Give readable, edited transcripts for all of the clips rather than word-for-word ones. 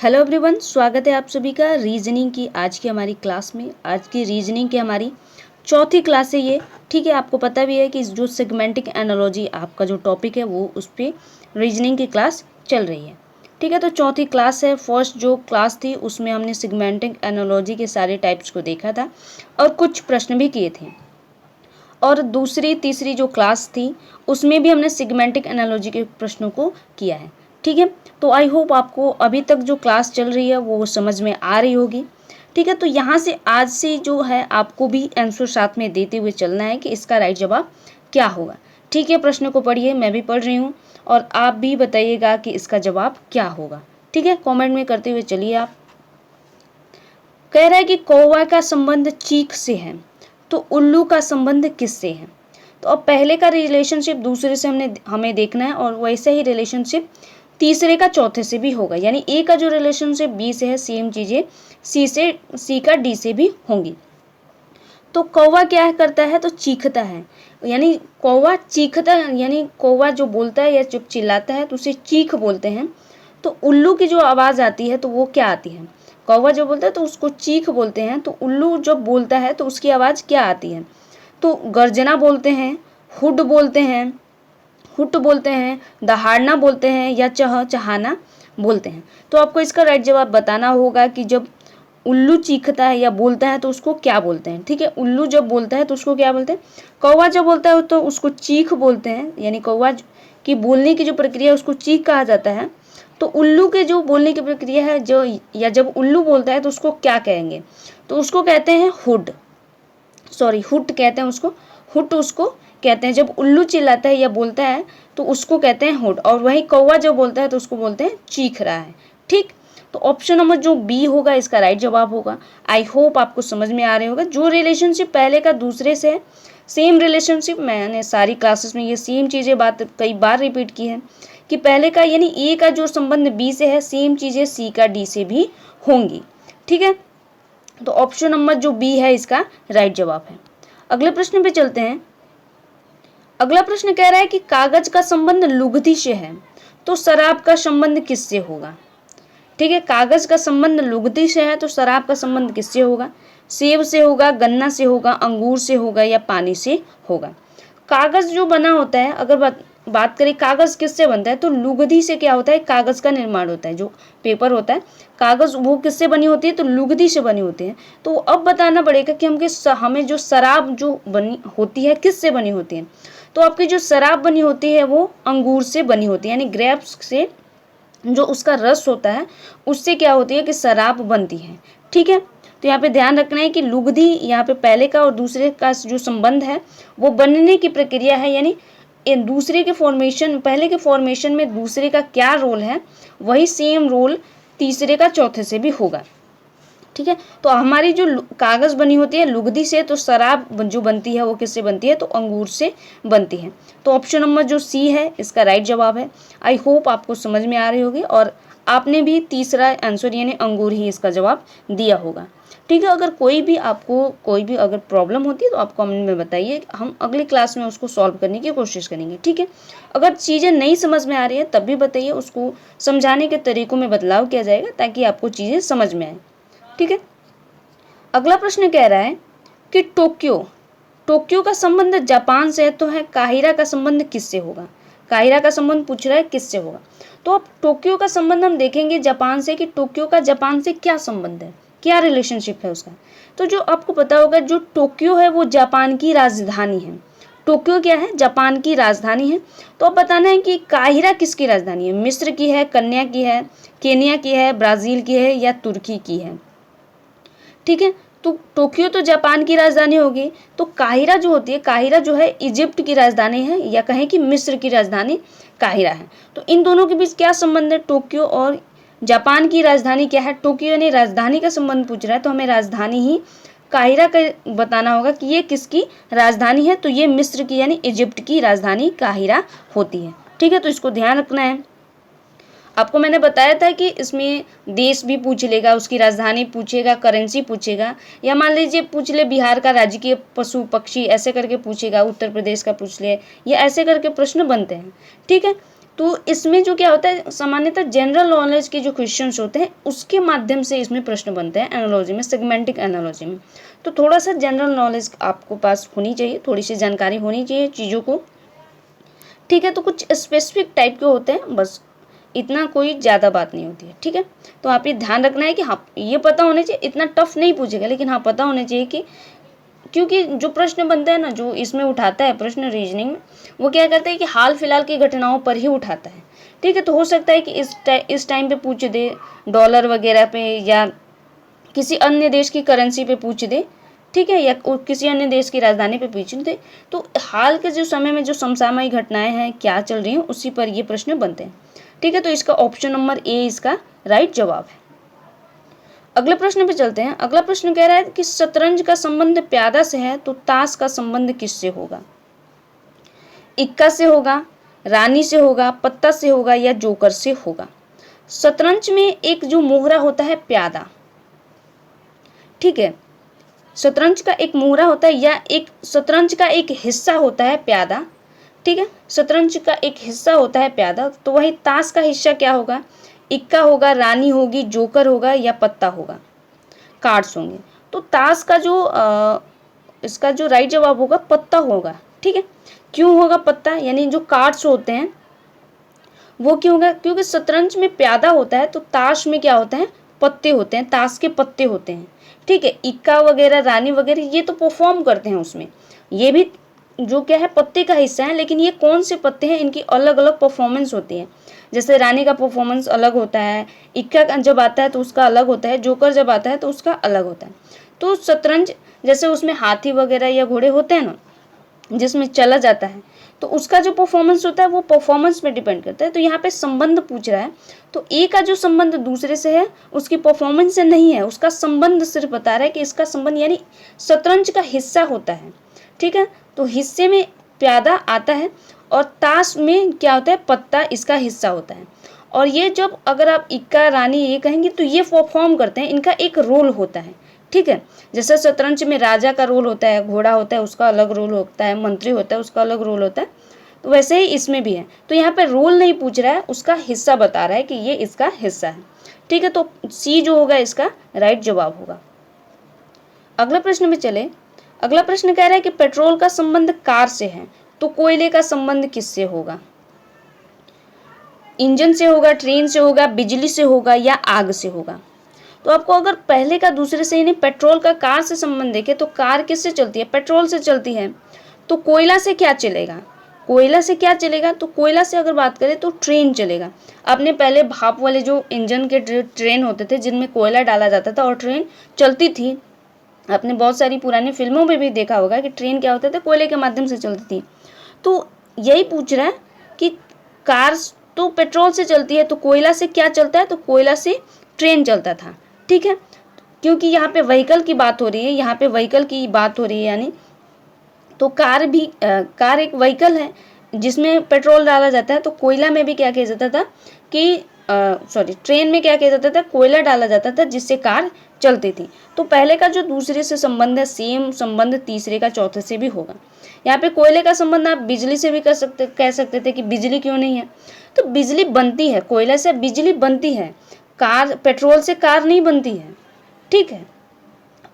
Hello everyone, स्वागत है आप सभी का रीजनिंग की आज की हमारी क्लास में। आज की रीजनिंग की हमारी चौथी क्लास है ये। ठीक है, आपको पता भी है कि जो सेगमेंटिक एनालॉजी आपका जो टॉपिक है वो उस पर रीजनिंग की क्लास चल रही है। ठीक है, तो चौथी क्लास है। फर्स्ट जो क्लास थी उसमें हमने सेगमेंटिक एनालॉजी के सारे टाइप्स को देखा था और कुछ प्रश्न भी किए थे। और दूसरी तीसरी जो क्लास थी उसमें भी हमने सेगमेंटिक एनालॉजी के प्रश्नों को किया है। ठीक है, तो आई होप आपको अभी तक जो क्लास चल रही है वो समझ में आ रही होगी। ठीक है, तो यहाँ से आज से जो है आपको भी आंसर साथ में देते हुए चलना है कि इसका राइट जवाब क्या होगा। ठीक है, प्रश्न को पढ़िए, मैं भी पढ़ रही हूँ और आप भी बताइएगा कि इसका जवाब क्या होगा। ठीक है, कमेंट में करते हुए चलिए। आप कह रहा है कि कौवा का संबंध चीख से है तो उल्लू का संबंध किससे है। तो अब पहले का रिलेशनशिप दूसरे से हमें देखना है और वैसे ही रिलेशनशिप तीसरे का चौथे से भी होगा। यानी ए का जो रिलेशनशिप बी से है सेम चीज़ें सी का डी से भी होंगी। तो कौवा क्या करता है, तो चीखता है। यानी कौवा चीखता है, यानी कौवा जो बोलता है या जब चिल्लाता है तो उसे चीख बोलते हैं। तो उल्लू की जो आवाज़ आती है तो वो क्या आती है, कौवा जो बोलता है तो उसको चीख बोलते हैं। तो उल्लू जब बोलता है तो उसकी आवाज़ क्या आती है, तो गर्जना बोलते हैं, हुड बोलते हैं, हुट बोलते हैं, दहाड़ना बोलते हैं या चहाना बोलते हैं। तो आपको इसका राइट जवाब बताना होगा कि जब उल्लू चीखता है या बोलता है तो उसको क्या बोलते हैं। ठीक है, उल्लू जब बोलता है तो उसको क्या बोलते हैं, कौवा जब बोलता है तो उसको चीख बोलते हैं। यानी कौवा की बोलने की जो प्रक्रिया है उसको चीख कहा जाता है। तो उल्लू के जो बोलने की प्रक्रिया है जो, या जब उल्लू बोलता है तो उसको क्या कहेंगे, तो उसको कहते हैं हुड, हुट कहते हैं उसको, हुट उसको कहते हैं। जब उल्लू चिल्लाता है या बोलता है तो उसको कहते हैं हुड, और वही कौवा जब बोलता है तो उसको बोलते हैं चीख रहा है। ठीक, तो ऑप्शन नंबर जो बी होगा इसका राइट जवाब होगा। आई होप आपको समझ में आ रहे होगा। जो रिलेशनशिप पहले का दूसरे से है सेम रिलेशनशिप, मैंने सारी क्लासेस में ये सेम चीज़ें बात कई बार रिपीट की है कि पहले का यानी ए का जो संबंध बी से है सेम चीज़ें सी का डी से भी होंगी। ठीक है, तो ऑप्शन नंबर जो बी है इसका राइट जवाब है। अगले प्रश्न पे चलते हैं। अगला प्रश्न कह रहा है कि कागज का संबंध लुगदी से है तो शराब का संबंध किससे होगा। ठीक है, कागज का संबंध लुगदी से है तो शराब का संबंध किससे होगा, सेब से होगा, गन्ना से होगा, अंगूर से होगा या पानी से होगा। कागज जो बना होता है, अगर बात करें कागज किससे बनता है तो लुगदी से क्या होता है, कागज का निर्माण होता है। जो पेपर होता है कागज वो किससे बनी होती है, तो लुगदी से बनी होती है। तो अब बताना पड़ेगा कि हमें जो शराब जो बनी होती है किससे बनी होती है। तो आपकी जो शराब बनी होती है वो अंगूर से बनी होती है, यानी ग्रेप्स से जो उसका रस होता है उससे क्या होती है कि शराब बनती है। ठीक है, तो यहाँ पे ध्यान रखना है कि लुगदी यहाँ पे पहले का और दूसरे का जो संबंध है वो बनने की प्रक्रिया है। यानी दूसरे के फॉर्मेशन, पहले के फॉर्मेशन में दूसरे का क्या रोल है वही सेम रोल तीसरे का चौथे से भी होगा। ठीक है, तो हमारी जो कागज बनी होती है लुगदी से, तो शराब जो बनती है वो किससे बनती है, तो अंगूर से बनती है। तो ऑप्शन नंबर जो सी है इसका राइट जवाब है। आई होप आपको समझ में आ रही होगी और आपने भी तीसरा आंसर यानी अंगूर ही इसका जवाब दिया होगा। ठीक है, अगर कोई भी अगर प्रॉब्लम होती है तो आप कमेंट में बताइए, हम अगली क्लास में उसको सॉल्व करने की कोशिश करेंगे। ठीक है, अगर चीज़ें नहीं समझ में आ रही है तब भी बताइए, उसको समझाने के तरीकों में बदलाव किया जाएगा ताकि आपको चीज़ें समझ में आए। ठीक है, अगला प्रश्न कह रहा है कि टोक्यो का संबंध जापान से है तो है काहिरा का संबंध किससे होगा। काहिरा का संबंध पूछ रहा है किससे होगा। तो अब टोक्यो का संबंध हम देखेंगे जापान से कि टोक्यो का जापान से क्या संबंध है, क्या रिलेशनशिप है उसका। तो जो आपको पता होगा जो टोक्यो है वो जापान की राजधानी है। टोक्यो क्या है, जापान की राजधानी है। तो अब बताना है कि काहिरा किसकी राजधानी है, मिस्र की है, कन्या की है, केनिया की है, ब्राज़ील की है या तुर्की की है। ठीक है, तो टोक्यो तो जापान की राजधानी होगी, तो काहिरा जो होती है, काहिरा जो है इजिप्ट की राजधानी है या कहें कि मिस्र की राजधानी काहिरा है। तो इन दोनों के बीच क्या संबंध है, टोक्यो और जापान की राजधानी क्या है, टोक्यो यानी राजधानी का संबंध पूछ रहा है तो हमें राजधानी ही काहिरा का बताना होगा कि ये किसकी राजधानी है, तो ये मिस्र की यानी इजिप्ट की राजधानी काहिरा होती है। ठीक है, तो इसको ध्यान रखना है। आपको मैंने बताया था कि इसमें देश भी पूछ लेगा, उसकी राजधानी पूछेगा, करेंसी पूछेगा, या मान लीजिए पूछ ले बिहार का राजकीय पशु पक्षी, ऐसे करके पूछेगा, उत्तर प्रदेश का पूछ ले, या ऐसे करके प्रश्न बनते हैं। ठीक है, तो इसमें जो क्या होता है, सामान्यतः जनरल नॉलेज के जो क्वेश्चंस होते हैं उसके माध्यम से इसमें प्रश्न बनते हैं एनालॉजी में, सेगमेंटिक एनालॉजी में। तो थोड़ा सा जनरल नॉलेज आपको पास होनी चाहिए, थोड़ी सी जानकारी होनी चाहिए चीज़ों को, ठीक है। तो कुछ स्पेसिफिक टाइप के होते हैं, बस इतना कोई ज़्यादा बात नहीं होती है, ठीक है। तो आप ये ध्यान रखना है कि हाँ ये पता होना चाहिए, इतना टफ नहीं पूछेगा लेकिन हाँ पता होना चाहिए कि, क्योंकि जो प्रश्न बनता है ना, जो इसमें उठाता है प्रश्न रीजनिंग में, वो क्या करता है कि हाल फिलहाल की घटनाओं पर ही उठाता है, ठीक है। तो हो सकता है कि इस टाइम पे पूछ दे डॉलर वगैरह पे, या किसी अन्य देश की करेंसी पे पूछ दे, ठीक है, या किसी अन्य देश की राजधानी पे पूछ दे। तो हाल के जो समय में जो समसामयिक घटनाएं हैं क्या चल रही हैं उसी पर ये प्रश्न बनते हैं, ठीक है। तो इसका ऑप्शन नंबर ए इसका राइट जवाब है। अगले प्रश्न पे चलते हैं। अगला प्रश्न कह रहा है कि शतरंज का संबंध प्यादा से है तो ताश का संबंध किससे होगा? इक्का से होगा, रानी से होगा, पत्ता से होगा, या जोकर से होगा? शतरंज में एक जो मोहरा होता है प्यादा, ठीक है, शतरंज का एक मोहरा होता है या एक शतरंज का एक हिस्सा होता है प्यादा, ठीक है, शतरंज का एक हिस्सा होता है प्यादा। तो वही ताश का हिस्सा क्या होगा? इक्का होगा, रानी होगी, जोकर होगा, या पत्ता होगा, कार्ड्स होंगे। तो ताश का जो इसका जो राइट जवाब होगा पत्ता होगा, ठीक है। क्यों होगा पत्ता? यानी जो कार्ड्स होते हैं वो क्यों होगा? क्योंकि शतरंज में प्यादा होता है, तो ताश में क्या होता है? पत्ते होते हैं, ताश के पत्ते होते हैं, ठीक है। इक्का वगैरह, रानी वगैरह ये तो परफॉर्म करते हैं उसमें, ये भी जो क्या है पत्ते का हिस्सा है, लेकिन ये कौन से पत्ते हैं इनकी अलग अलग परफॉर्मेंस होती है। जैसे रानी का परफॉर्मेंस अलग होता है, इक्का जब आता है तो उसका अलग होता है, जोकर जब आता है तो उसका अलग होता है। तो शतरंज जैसे उसमें हाथी वगैरह या घोड़े होते हैं ना, जिसमें चला जाता है, तो उसका जो परफॉर्मेंस होता है वो परफॉर्मेंस पे डिपेंड करता है। तो यहाँ पे संबंध पूछ रहा है, तो ए का जो संबंध दूसरे से है उसकी परफॉर्मेंस से नहीं है, उसका संबंध सिर्फ बता रहा है कि इसका संबंध यानी शतरंज का हिस्सा होता है, ठीक है। तो हिस्से में प्यादा आता है और ताश में क्या होता है? पत्ता इसका हिस्सा होता है। और ये जब अगर आप इक्का रानी ये कहेंगे तो ये परफॉर्म करते हैं, इनका एक रोल होता है, ठीक है। जैसे शतरंज में राजा का रोल होता है, घोड़ा होता है उसका अलग रोल होता है, मंत्री होता है उसका अलग रोल होता है, तो वैसे ही इसमें भी है। तो यहाँ पे रोल नहीं पूछ रहा है, उसका हिस्सा बता रहा है कि ये इसका हिस्सा है, ठीक है। तो सी जो होगा इसका राइट जवाब होगा। अगला प्रश्न में चले। अगला प्रश्न कह रहा है कि पेट्रोल का संबंध कार से है तो कोयले का संबंध किससे होगा? इंजन से होगा, ट्रेन से होगा, बिजली से होगा, या आग से होगा? तो आपको अगर पहले का दूसरे से यानी पेट्रोल का कार से संबंध देखे तो कार किससे चलती है? पेट्रोल से चलती है। तो कोयला से क्या चलेगा? कोयला से क्या चलेगा? तो कोयला से अगर बात करें तो ट्रेन चलेगा। आपने पहले भाप वाले जो इंजन के ट्रेन होते थे जिनमें कोयला डाला जाता था और ट्रेन चलती थी, आपने बहुत सारी पुरानी फिल्मों में भी देखा होगा कि ट्रेन क्या होता था? कोयले के माध्यम से चलती थी। तो यही पूछ रहा है कि कार तो पेट्रोल से चलती है, तो कोयला से क्या चलता है? तो कोयला से ट्रेन चलता था, ठीक है। क्योंकि यहाँ पे व्हीकल की बात हो रही है, यहाँ पे व्हीकल की बात हो रही है, यानी तो कार भी कार एक व्हीकल है जिसमें पेट्रोल डाला जाता है। तो कोयला में भी क्या किया जाता था कि ट्रेन में क्या किया जाता था? कोयला डाला जाता था जिससे कार चलती थी। तो पहले का जो दूसरे से संबंध है सेम संबंध तीसरे का चौथे से भी होगा। यहाँ पे कोयले का संबंध आप बिजली से भी कह सकते थे कि बिजली क्यों नहीं है? तो बिजली बनती है, कोयले से बिजली बनती है, कार पेट्रोल से कार नहीं बनती है, ठीक है।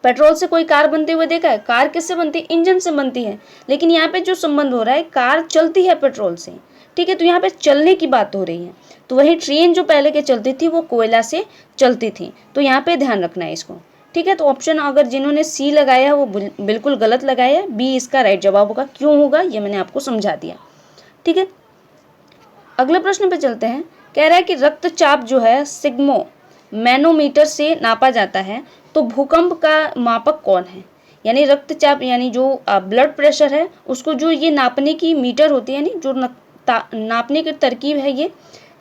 पेट्रोल से कोई कार बनते हुए देखा है? कार किससे बनती है? इंजन से बनती है। लेकिन यहाँ पे जो संबंध हो रहा है कार चलती है पेट्रोल से, ठीक है। तो यहाँ पे चलने की बात हो रही है। तो वही ट्रेन जो पहले के चलती थी वो कोयला से चलती थी। तो यहाँ पे ध्यान रखना है इसको, ठीक है। तो ऑप्शन अगर जिन्होंने सी लगाया है वो बिल्कुल गलत लगाया है, बी इसका राइट जवाब होगा। क्यों होगा ये मैंने आपको समझा दिया, ठीक है। अगले प्रश्न पे चलते हैं। कह रहा है कि रक्तचाप जो है सिग्मो मैनोमीटर से नापा जाता है, तो भूकंप का मापक कौन है? यानी रक्तचाप यानी जो ब्लड प्रेशर है उसको जो ये नापने की मीटर होती है, यानी जो नापने की तरकीब है ये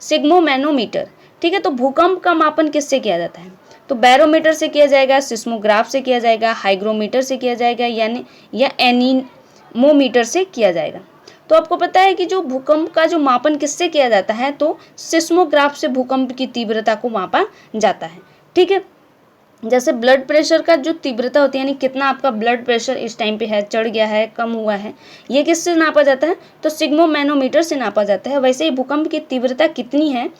सिग्मो मैनोमीटर, ठीक है। तो भूकंप का मापन किससे किया जाता है? तो बैरोमीटर से किया जाएगा, सिस्मोग्राफ से किया जाएगा, हाइग्रोमीटर से किया जाएगा, यानी या एनीमोमीटर से किया जाएगा। तो आपको पता है कि जो भूकंप का जो मापन किससे किया जाता है? तो सिस्मोग्राफ से भूकंप की तीव्रता को मापा जाता है, ठीक है। जैसे ब्लड प्रेशर का जो तीव्रता होती है, यानी कितना आपका ब्लड प्रेशर इस टाइम पे है, चढ़ गया है, कम हुआ है, ये किससे नापा जाता है? तो सिग्मोमैनोमीटर से नापा जाता है। वैसे ही भूकंप की तीव्रता कितनी है,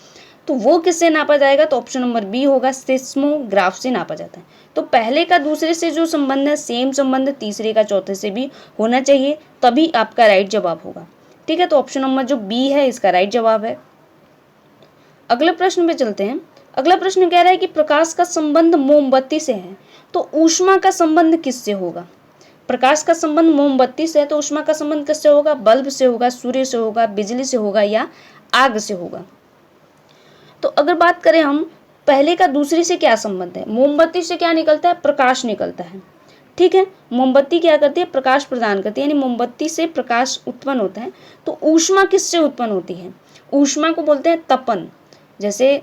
तो वो किससे नापा जाएगा? तो ऑप्शन नंबर बी होगा, सिस्मोग्राफ से नापा जाता है। तो पहले का दूसरे से जो संबंध है, सेम संबंध तीसरे का चौथे से भी होना चाहिए, तभी आपका राइट जवाब होगा। ठीक है, तो ऑप्शन नंबर जो बी है इसका राइट जवाब है। अगले प्रश्न पे चलते हैं। अगला प्रश्न कह रहा है कि प्रकाश का संबंध मोमबत्ती से है, तो ऊष्मा का संबंध किससे होगा? प्रकाश का संबंध मोमबत्ती से है, तो ऊष्मा का संबंध किससे होगा? बल्ब से होगा, सूर्य से होगा, बिजली से होगा या आग से होगा? तो अगर बात करें हम पहले का दूसरे से क्या संबंध है, मोमबत्ती से क्या निकलता है? प्रकाश निकलता है। ठीक है, मोमबत्ती क्या करती है? प्रकाश प्रदान करती है, यानी मोमबत्ती से प्रकाश उत्पन्न होता है। तो ऊष्मा किससे उत्पन्न होती है? ऊष्मा को बोलते हैं तपन, जैसे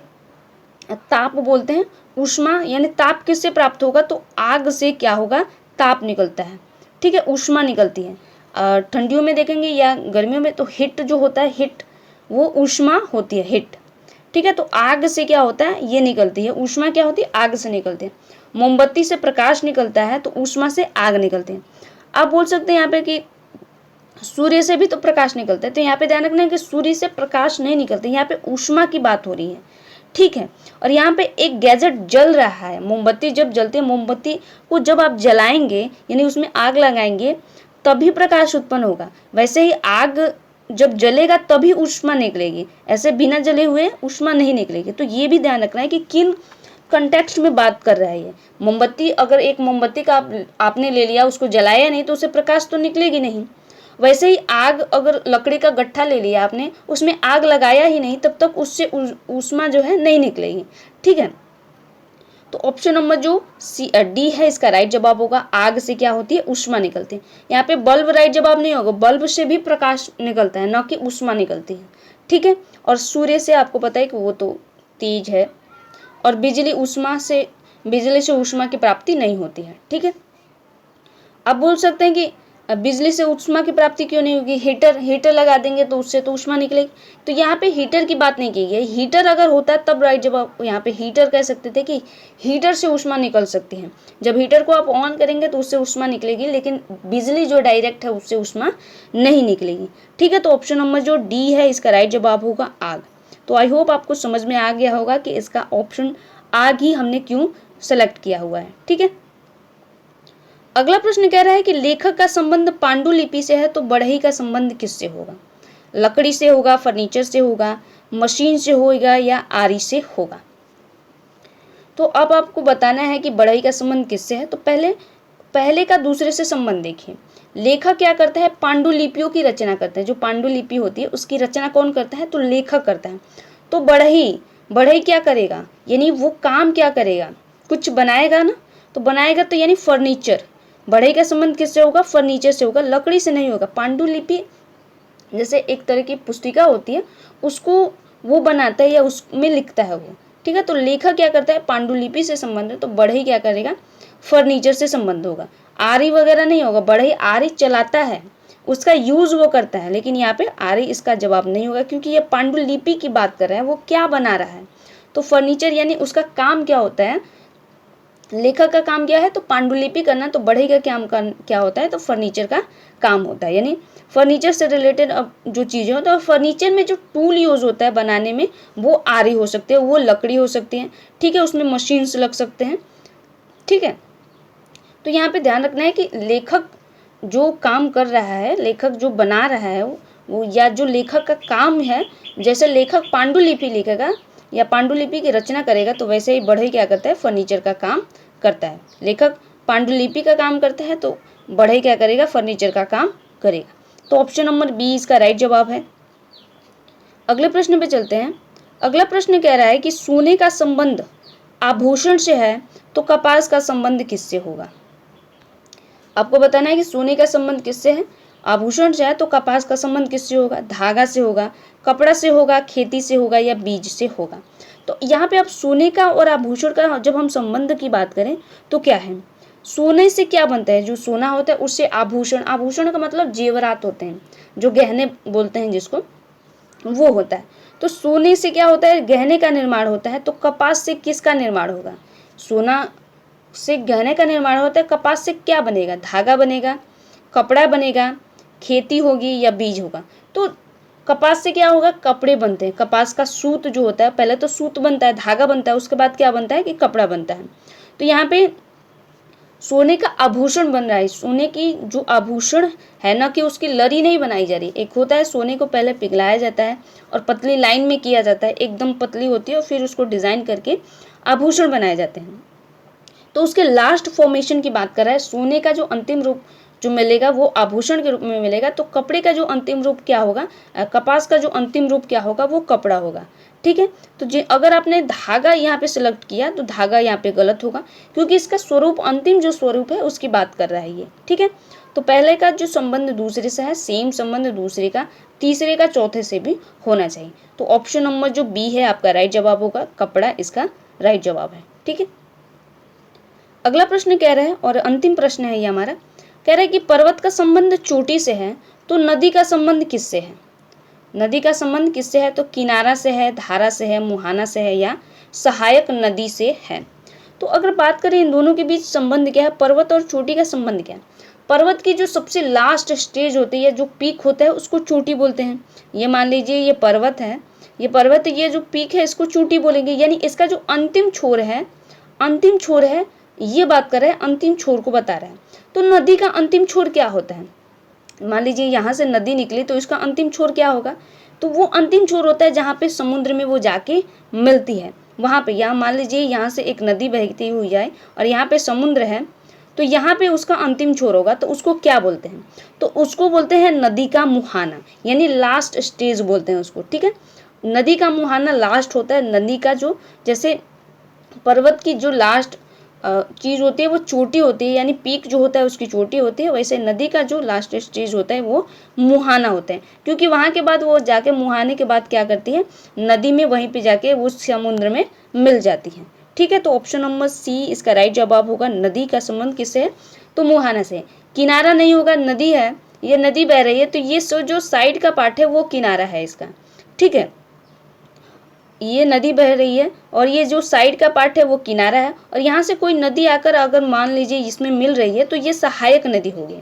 ताप बोलते हैं। ऊष्मा यानी ताप किससे प्राप्त होगा? तो आग से क्या होगा? ताप निकलता है। ठीक है, ऊष्मा निकलती है। ठंडियों में देखेंगे या गर्मियों में तो हीट जो होता है, हीट वो ऊष्मा होती है, हीट। ठीक है, तो आग से क्या होता है? ये निकलती है ऊष्मा, क्या होती है? आग से निकलती है। मोमबत्ती से प्रकाश निकलता है, तो ऊष्मा से आग निकलती है। आप बोल सकते हैं यहाँ पे कि सूर्य से भी तो प्रकाश निकलता है, तो यहाँ पे ध्यान रखना है कि सूर्य से प्रकाश नहीं निकलते, यहाँ पे ऊष्मा की बात हो रही है। ठीक है, और यहाँ पे एक गैजेट जल रहा है। मोमबत्ती जब जलती है, मोमबत्ती को जब आप जलाएंगे यानी उसमें आग लगाएंगे तभी प्रकाश उत्पन्न होगा। वैसे ही आग जब जलेगा तभी ऊष्मा निकलेगी, ऐसे बिना जले हुए ऊष्मा नहीं निकलेगी। तो ये भी ध्यान रखना है कि किन कंटेक्स्ट में बात कर रहा है ये। मोमबत्ती, अगर एक मोमबत्ती का आपने ले लिया, उसको जलाया नहीं, तो उससे प्रकाश तो निकलेगी नहीं। वैसे ही आग, अगर लकड़ी का गट्ठा ले लिया आपने, उसमें आग लगाया ही नहीं, तब तक उससे ऊष्मा जो है नहीं निकलेगी। ठीक है, तो ऑप्शन नंबर जो डी है इसका राइट जवाब होगा। आग से क्या होती है? ऊष्मा निकलती है। यहाँ पे बल्ब राइट जवाब नहीं होगा, बल्ब से भी प्रकाश निकलता है, न कि ऊष्मा निकलती है। ठीक है, और सूर्य से आपको पता है कि वो तो तेज है, और बिजली से ऊष्मा की प्राप्ति नहीं होती है। ठीक है, आप बोल सकते हैं कि बिजली से ऊष्मा की प्राप्ति क्यों नहीं होगी? हीटर लगा देंगे तो उससे तो ऊष्मा निकलेगी। तो यहाँ पे हीटर की बात नहीं की गई। हीटर अगर होता तब राइट जवाब यहाँ पे हीटर कह सकते थे कि हीटर से ऊष्मा निकल सकती है। जब हीटर को आप ऑन करेंगे तो उससे ऊष्मा निकलेगी, लेकिन बिजली जो डायरेक्ट है उससे ऊष्मा नहीं निकलेगी। ठीक है, तो ऑप्शन नंबर जो डी है इसका राइट जवाब होगा आग। तो आई होप आपको समझ में आ गया होगा कि इसका ऑप्शन आग ही हमने क्यों सेलेक्ट किया हुआ है। ठीक है, अगला प्रश्न कह रहा है कि लेखक का संबंध पांडुलिपि से है, तो बढ़ई का संबंध किससे होगा? लकड़ी से होगा, फर्नीचर से होगा, मशीन से होगा या आरी से होगा? तो अब आपको बताना है कि बढ़ई का संबंध किससे है। तो पहले का दूसरे से संबंध देखिए। लेखक क्या करता है? पांडुलिपियों की रचना करता है। जो पांडुलिपि होती है उसकी रचना कौन करता है? तो लेखक करता है। तो बढ़ई क्या करेगा? यानी वो काम क्या करेगा? कुछ बनाएगा ना, तो बनाएगा तो यानी फर्नीचर। बढ़ई का संबंध किससे होगा? फर्नीचर से होगा, लकड़ी से नहीं होगा। पांडुलिपि जैसे एक तरह की पुस्तिका होती है, उसको वो बनाता है या उसमें लिखता है वो। ठीक है, तो लेखक क्या करता है? पांडुलिपि से संबंध है, तो बढ़ई क्या करेगा? फर्नीचर से संबंध होगा। आरी वगैरह नहीं होगा। बढ़ई आरी चलाता है, उसका यूज वो करता है, लेकिन यहाँ पे आरी इसका जवाब नहीं होगा, क्योंकि ये पांडुलिपि की बात कर रहा है, वो क्या बना रहा है। तो फर्नीचर यानी उसका काम क्या होता है? लेखक का काम क्या है? तो पांडुलिपि करना। तो बढ़ई का क्या होता है? तो फर्नीचर का काम होता है। यानी फर्नीचर से रिलेटेड अब जो चीज़ें होती है, फर्नीचर में जो टूल यूज़ होता है बनाने में, वो आरी हो सकते हैं, वो लकड़ी हो सकती है। ठीक है, उसमें मशीन्स लग सकते हैं। ठीक है, तो यहाँ पे ध्यान रखना है कि लेखक जो काम कर रहा है, लेखक जो बना रहा है वो, या जो लेखक का काम है, जैसे लेखक पांडुलिपि लिखेगा या पांडुलिपि की रचना करेगा, तो वैसे ही बढ़ई क्या करता है? फर्नीचर का काम करता है। लेखक पांडुलिपि का काम करता है, तो बढ़ई क्या करेगा? फर्नीचर का काम करेगा। तो ऑप्शन नंबर बी इसका राइट जवाब है। अगले प्रश्न पे चलते हैं। अगला प्रश्न कह रहा है कि सोने का संबंध आभूषण से है, तो कपास का संबंध किससे होगा? आपको बताना है कि सोने का संबंध किससे है? आभूषण से है, तो कपास का संबंध किससे होगा? धागा से होगा, कपड़ा से होगा, खेती से होगा या बीज से होगा? तो यहाँ पे अब सोने का और आभूषण का जब हम संबंध की बात करें तो क्या है? सोने से क्या बनता है? जो सोना होता है उससे आभूषण, आभूषण का मतलब जेवरात होते हैं, जो गहने बोलते हैं जिसको, वो होता है। तो सोने से क्या होता है? गहने का निर्माण होता है। तो कपास से किसका निर्माण होगा? सोना से गहने का निर्माण होता है, कपास से क्या बनेगा, धागा बनेगा, कपड़ा बनेगा, खेती होगी या बीज होगा। तो कपास से क्या होगा, कपड़े बनते हैं। कपास का सूत जो होता है, पहले तो सूत बनता है, धागा बनता है, उसके बाद क्या बनता है कि कपड़ा बनता है। तो यहाँ पे सोने का आभूषण बन रहा है। सोने की जो आभूषण है ना, कि उसकी लरी नहीं बनाई जा रही। एक होता है सोने को पहले पिघलाया जाता है और पतली लाइन में किया जाता है, एकदम पतली होती है, और फिर उसको डिज़ाइन करके आभूषण बनाए जाते हैं। तो उसके लास्ट फॉर्मेशन की बात कर रहा है। सोने का जो अंतिम रूप जो मिलेगा वो आभूषण के रूप में मिलेगा। तो कपड़े का जो अंतिम रूप क्या होगा, कपास का जो अंतिम रूप क्या होगा, वो कपड़ा होगा। ठीक है। तो अगर आपने धागा यहाँ पे सिलेक्ट किया तो धागा यहाँ पे गलत होगा, क्योंकि इसका स्वरूप, अंतिम जो स्वरूप है उसकी बात कर रहा है ये। ठीक है। तो पहले का जो संबंध दूसरे से है, सेम संबंध दूसरे का, तीसरे का चौथे से भी होना चाहिए। तो ऑप्शन नंबर जो बी है आपका राइट जवाब होगा, कपड़ा इसका राइट जवाब है। ठीक है। अगला प्रश्न कह रहा है, और अंतिम प्रश्न है ये हमारा, कह रहा है कि पर्वत का संबंध चोटी से है, तो नदी का संबंध किससे है। नदी का संबंध किससे है, तो किनारा से है, धारा से है, मुहाना से है, या सहायक नदी से है। तो अगर बात करें इन दोनों के बीच संबंध क्या है, पर्वत और चोटी का संबंध क्या है। पर्वत की जो सबसे लास्ट स्टेज होती है, जो पीक होता है, उसको चोटी बोलते हैं। ये मान लीजिए ये पर्वत है, ये जो पीक है इसको चोटी बोलेंगे, यानी इसका जो अंतिम छोर है, ये बात कर रहा है, अंतिम छोर को बता रहा है। तो नदी का अंतिम छोर क्या होता है, मान लीजिए यहाँ से नदी निकली तो इसका अंतिम छोर क्या होगा, तो वो अंतिम छोर होता है जहाँ पे समुद्र में वो जाके मिलती है, वहाँ पे। यहाँ मान लीजिए यहाँ से एक नदी बहती हुई जाए और यहाँ पे समुद्र है, तो यहाँ पे उसका अंतिम छोर होगा, तो उसको क्या बोलते हैं, तो उसको बोलते हैं नदी का मुहाना, यानी लास्ट स्टेज बोलते हैं उसको। ठीक है। नदी का मुहाना लास्ट होता है। नदी का जो, जैसे पर्वत की जो लास्ट चीज़ होती है वो चोटी होती है, यानी पीक जो होता है उसकी चोटी होती है, वैसे नदी का जो लास्ट स्टेज होता है वो मुहाना होता है, क्योंकि वहाँ के बाद वो जाके मुहाने के बाद क्या करती है, नदी में वहीं पे जाके वो समुद्र में मिल जाती है। ठीक है। तो ऑप्शन नंबर सी इसका राइट जवाब होगा, नदी का संबंध किससे है, तो मुहाना से। किनारा नहीं होगा, नदी है, ये नदी बह रही है, तो ये जो साइड का पार्ट है वो किनारा है इसका। ठीक है। ये नदी बह रही है और ये जो साइड का पार्ट है वो किनारा है, और यहाँ से कोई नदी आकर अगर मान लीजिए इसमें मिल रही है तो ये सहायक नदी होगी,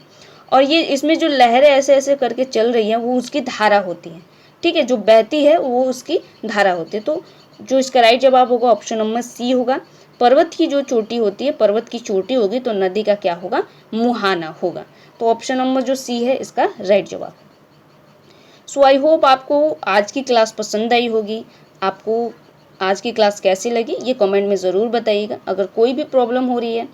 और ये इसमें जो लहरें ऐसे ऐसे करके चल रही हैं वो उसकी धारा होती है। ठीक है। जो बहती है वो उसकी धारा होती है। तो जो इसका राइट जवाब होगा ऑप्शन नंबर सी होगा। पर्वत की जो चोटी होती है, पर्वत की चोटी होगी, तो नदी का क्या होगा, मुहाना होगा। तो ऑप्शन नंबर जो सी है इसका राइट जवाब। सो आई होप आपको आज की क्लास पसंद आई होगी। आपको आज की क्लास कैसी लगी ये कमेंट में ज़रूर बताइएगा। अगर कोई भी प्रॉब्लम हो रही है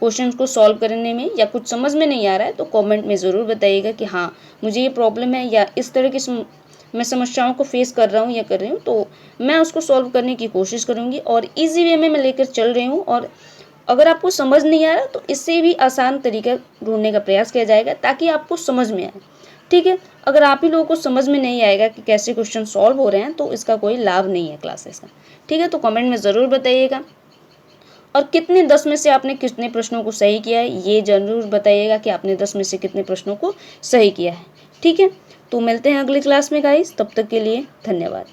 क्वेश्चन को सॉल्व करने में, या कुछ समझ में नहीं आ रहा है, तो कमेंट में ज़रूर बताइएगा कि हाँ मुझे ये प्रॉब्लम है, या इस तरह की मैं समस्याओं को फेस कर रहा हूँ या कर रही हूँ, तो मैं उसको सॉल्व करने की कोशिश करूँगी, और ईजी वे में मैं लेकर चल रही हूँ। और अगर आपको समझ नहीं आ रहा तो इससे भी आसान तरीका ढूंढने का प्रयास किया जाएगा ताकि आपको समझ में आए। ठीक है। अगर आप ही लोगों को समझ में नहीं आएगा कि कैसे क्वेश्चन सॉल्व हो रहे हैं तो इसका कोई लाभ नहीं है क्लासेस का। ठीक है। तो कमेंट में ज़रूर बताइएगा, और कितने 10 में से आपने कितने प्रश्नों को सही किया है ये ज़रूर बताइएगा कि आपने 10 में से कितने प्रश्नों को सही किया है। ठीक है। तो मिलते हैं अगली क्लास में गाइस, तब तक के लिए धन्यवाद।